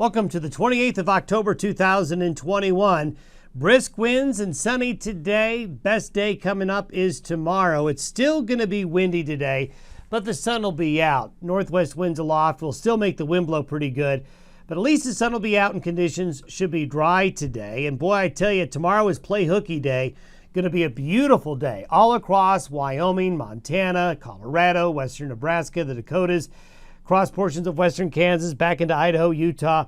Welcome to the 28th of October 2021. Brisk winds and sunny today. Best day coming up is tomorrow. It's still going to be windy today, but the sun will be out. Northwest winds aloft will still make the wind blow pretty good, but at least the sun will be out and conditions should be dry today. And boy, I tell you, tomorrow is play hooky day. Going to be a beautiful day all across Wyoming, Montana, Colorado, western Nebraska, the Dakotas, across portions of western Kansas, back into Idaho, Utah.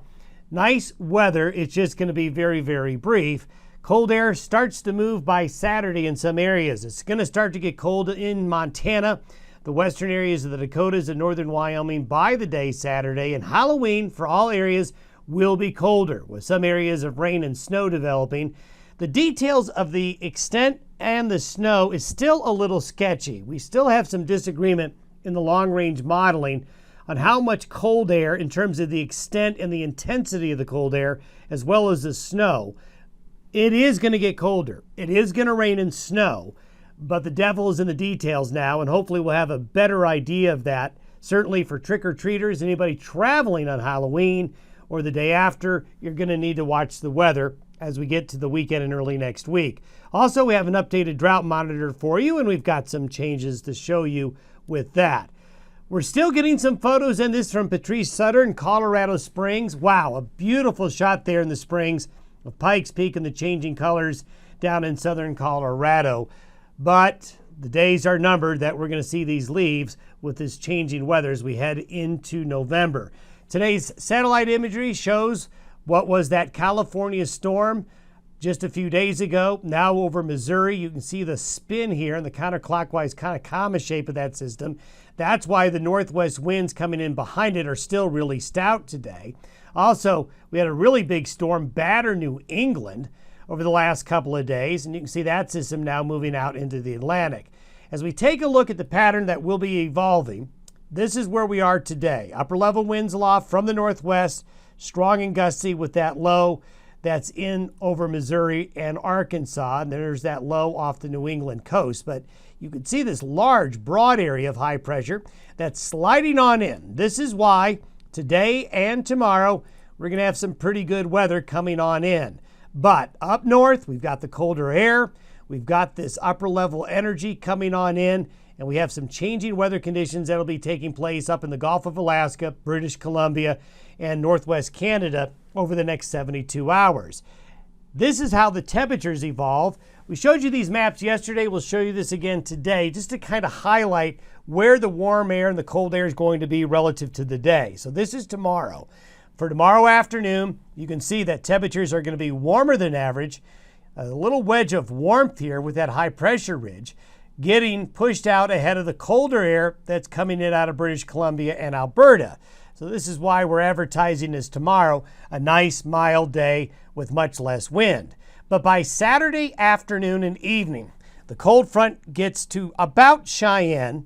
Nice weather. It's just going to be very, very brief. Cold air starts to move by Saturday in some areas. It's going to start to get cold in Montana, the western areas of the Dakotas and northern Wyoming by the day Saturday. And Halloween for all areas will be colder, with some areas of rain and snow developing. The details of the extent and the snow is still a little sketchy. We still have some disagreement in the long-range modeling on how much cold air, in terms of the extent and the intensity of the cold air, as well as the snow. It is going to get colder. It is going to rain and snow, but the devil is in the details now, and hopefully we'll have a better idea of that. Certainly for trick-or-treaters, anybody traveling on Halloween or the day after, you're going to need to watch the weather as we get to the weekend and early next week. Also, we have an updated drought monitor for you, and we've got some changes to show you with that. We're still getting some photos in this from Patrice Sutter in Colorado Springs. Wow, a beautiful shot there in the Springs of Pikes Peak and the changing colors down in southern Colorado. But the days are numbered that we're going to see these leaves with this changing weather as we head into November. Today's satellite imagery shows what was that California storm just a few days ago. Now over Missouri, you can see the spin here and the counterclockwise kind of comma shape of that system. That's why the northwest winds coming in behind it are still really stout today. Also, we had a really big storm batter New England over the last couple of days, and you can see that system now moving out into the Atlantic. As we take a look at the pattern that will be evolving, this is where we are today. Upper level winds aloft from the northwest, strong and gusty with that low that's in over Missouri and Arkansas. And there's that low off the New England coast. But you can see this large, broad area of high pressure that's sliding on in. This is why today and tomorrow we're going to have some pretty good weather coming on in. But up north, we've got the colder air. We've got this upper level energy coming on in. And we have some changing weather conditions that will be taking place up in the Gulf of Alaska, British Columbia, and northwest Canada over the next 72 hours. This is how the temperatures evolve. We showed you these maps yesterday. We'll show you this again today just to kind of highlight where the warm air and the cold air is going to be relative to the day. So this is tomorrow. For tomorrow afternoon, you can see that temperatures are going to be warmer than average. A little wedge of warmth here with that high pressure ridge getting pushed out ahead of the colder air that's coming in out of British Columbia and Alberta. So this is why we're advertising as tomorrow a nice mild day with much less wind. But by Saturday afternoon and evening, the cold front gets to about Cheyenne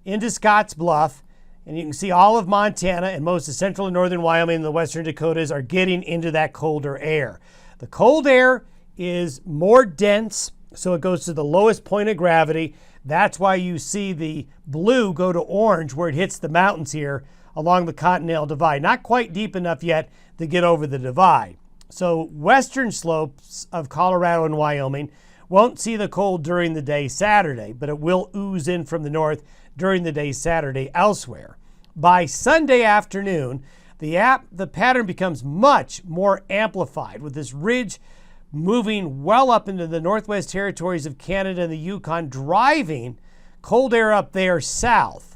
into Scotts Bluff, and you can see all of Montana and most of central and northern Wyoming and the western Dakotas are getting into that colder air. The cold air is more dense, so it goes to the lowest point of gravity. That's why you see the blue go to orange where it hits the mountains here along the Continental Divide. Not quite deep enough yet to get over the divide. So western slopes of Colorado and Wyoming won't see the cold during the day Saturday, but it will ooze in from the north during the day Saturday elsewhere. By Sunday afternoon, the pattern becomes much more amplified with this ridge moving well up into the Northwest Territories of Canada and the Yukon, driving cold air up there south.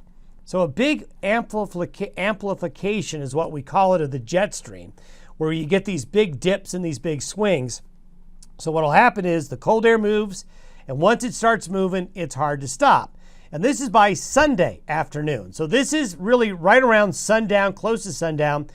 So a big amplification is what we call it of the jet stream, where you get these big dips and these big swings. So what will happen is the cold air moves, and once it starts moving, it's hard to stop. And this is by Sunday afternoon. So this is really right around sundown, close to sundown.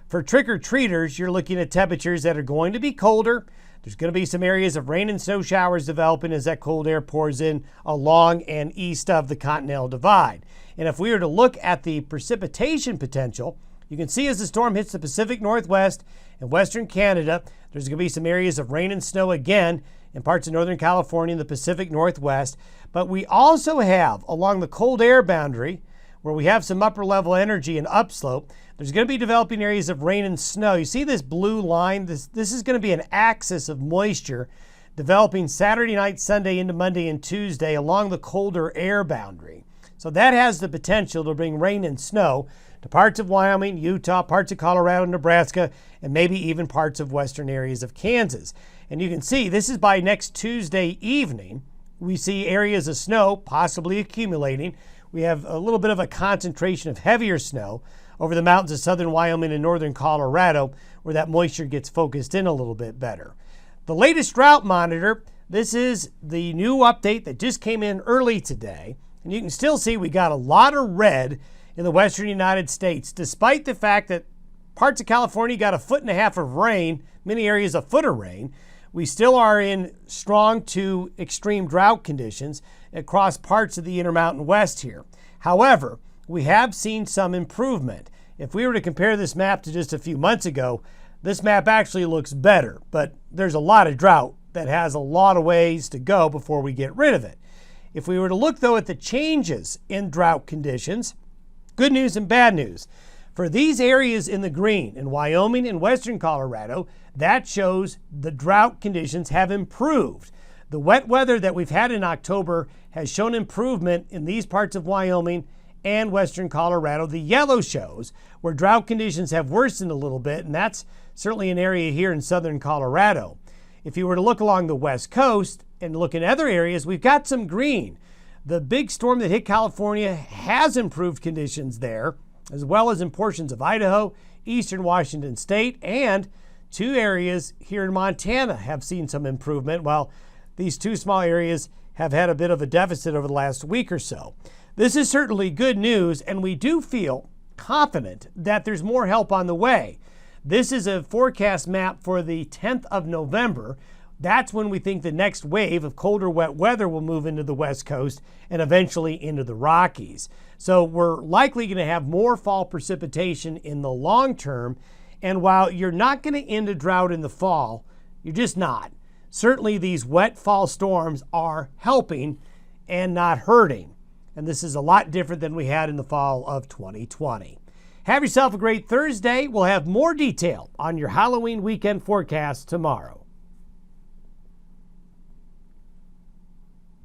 For trick-or-treaters, you're looking at temperatures that are going to be colder. There's going to be some areas of rain and snow showers developing as that cold air pours in along and east of the Continental Divide. And if we were to look at the precipitation potential, you can see as the storm hits the Pacific Northwest and western Canada, there's going to be some areas of rain and snow again in parts of northern California and the Pacific Northwest. But we also have, along the cold air boundary, where we have some upper level energy and upslope, There's going to be developing areas of rain and snow. You see this blue line? This is going to be an axis of moisture developing Saturday night, Sunday into Monday and Tuesday along the colder air boundary. So that has the potential to bring rain and snow to parts of Wyoming, Utah, parts of Colorado, Nebraska, and maybe even parts of western areas of Kansas. And you can see this is by next Tuesday evening. We see areas of snow possibly accumulating. We have a little bit of a concentration of heavier snow over the mountains of southern Wyoming and northern Colorado, where that moisture gets focused in a little bit better. The latest drought monitor, this is the new update that just came in early today. And you can still see we got a lot of red in the western United States, despite the fact that parts of California got 1.5 feet of rain, many areas 1 foot of rain. We still are in strong to extreme drought conditions across parts of the Intermountain West here. However, we have seen some improvement. If we were to compare this map to just a few months ago, this map actually looks better, but there's a lot of drought that has a lot of ways to go before we get rid of it. If we were to look, though, at the changes in drought conditions, good news and bad news. For these areas in the green, in Wyoming and western Colorado, that shows the drought conditions have improved. The wet weather that we've had in October has shown improvement in these parts of Wyoming and western Colorado. The yellow shows where drought conditions have worsened a little bit, and that's certainly an area here in southern Colorado. If you were to look along the west coast and look in other areas, we've got some green. The big storm that hit California has improved conditions there, as well as in portions of Idaho, eastern Washington state, and 2 areas here in Montana have seen some improvement, while these 2 small areas have had a bit of a deficit over the last week or so. This is certainly good news, and we do feel confident that there's more help on the way. This is a forecast map for the 10th of November. That's when we think the next wave of colder, wet weather will move into the West Coast and eventually into the Rockies. So we're likely going to have more fall precipitation in the long term. And while you're not going to end a drought in the fall, you're just not. Certainly these wet fall storms are helping and not hurting. And this is a lot different than we had in the fall of 2020. Have yourself a great Thursday. We'll have more detail on your Halloween weekend forecast tomorrow.